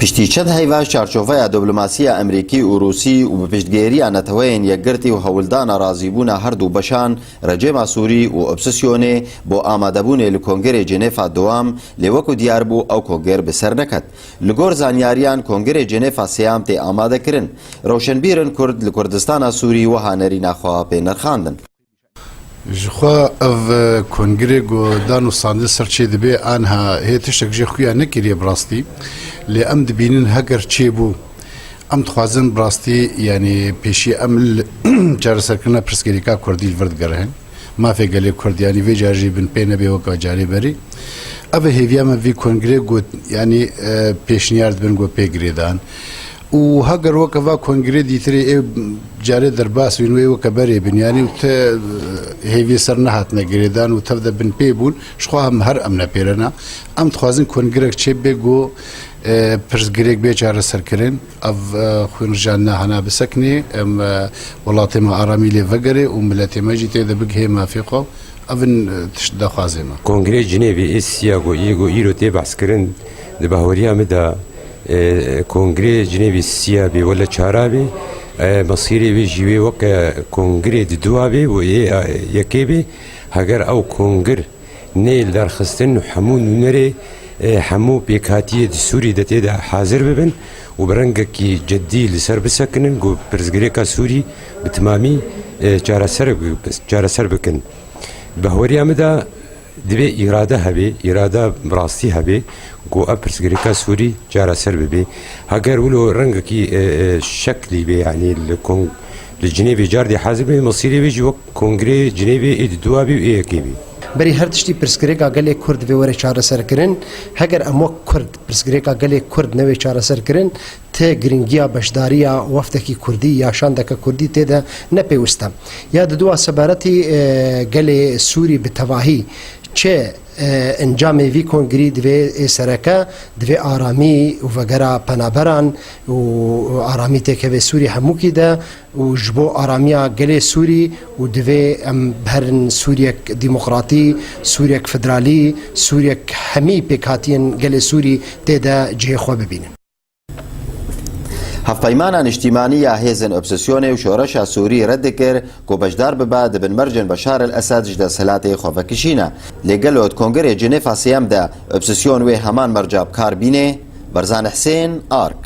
پشتی چەند هەیڤاش چارچۆڤەیە دیبلۆماسیە ئەمریکی و رووسی و بە پشتگیریە نەتەوەیەن یەکگرتی و هەوڵدانە ڕازیبوونە هەردوو بەشان ڕەجێما سووری و ئۆبسسیۆنێ بۆ ئامادەبوونێ لە کۆنگرێ جێنێفا دوام لێوەکو دیار بوو ئەو کۆنگر بەسەر نەکەت. لەگۆڕ زانیاریان کۆنگرێ جێنێفا سێیام تێ ئامادەکردن. ڕەوشنبیرن کورد لە کوردستانە سووری وەهانەری ناخوا پێ نرخاندن. جخوا اف کنگره گو دانو ساند سرچه دبی آنها هیتشک جخویا نکریه براستی لی ام دبینن هگر چه بو ام تخوازن براستی یعنی پیشی عمل جار سرکنا پرسکریکا کردی ورد گرهن ما فی گلی کردیانی وی جاری بن پینه بی وکا جاری بری اوه هیویام وی کنگره گو یعنی پیشنیارد بن گو پیگریدان و هاگر وکوا کنگره دیتری جاری در باس وینوی وکبری بنیانی و ته هیوی سر نهات نگریدان و تفده بن پی بون شخواه هم هر امنا پیرنا ام تخوازن کنگره چه بگو پرسگریک بی چاره سر کرن او خوین رجان نهانا بسکنی ام ولاتی ما آرامی لی وگره و ملتی ما جیتی ده بگه ما فیقو اون تشده خوازه ما کنگره جنیوی ایسیاگو ایگو ایرو تی بحث کرن ده بهوری همه کنگره جنیوی سیابی ولا چارابی مصيري بيجي وقت كونغري دوابي ويكيبي هاجر او كونغر نيل دار خستن حمون نري حمو بيكاتي سوري دتي حاضر ببن وبرنجكي جدي لسر بسكنن جو برزغريكا سوري بتمامي جارا سربكن بهوري امدا دبي إرادة هبي إرادة براستي هبي جو أبرزغريكا سوري جارا سربي هاجر ولو رنجكي شكلي بي يعني الجنيفي جاردي حازبي مصيري بيجي وقت كونغري جنيفي إدوابي وإيكيبي بری هر تشتی پرسکریکا گلی کرد به وری چاره سر کرن هگر امو کرد پرسکریکا گلی کرد نوی چاره سر کرن ته گرینگیا بشداریا وفدکی کردی یا شاندک کردی ته ده نپیوستم یا دو سبارتی گلی سوری به تواهی چه انجام وی کنگری دوی سرکه دوی آرامی و وگرا پنابران و آرامی تکه سوری همو کی ده و جبو آرامیا گلی سوری و دوی بهرن سوریک دموکراتی سوریک فدرالی سوریک همی پیکاتین گلی سوری تیده جه خو ببینن. هەفپەیمانە نیشتیمانیە هێزن ئۆبسسیۆنێ و شۆڕەشە سووری ڕەتدەکرد کۆ بەشدار ببە دەبن مەرجن بەشار ئەسادش دەسەلاتی خۆڤەکشینە لێگەلۆت کۆنگرێ جنێفا سێیەمدا ئۆبسسیۆن وێ هەمان مەرجا بکار بینێ بەرزان حسێن ئارک.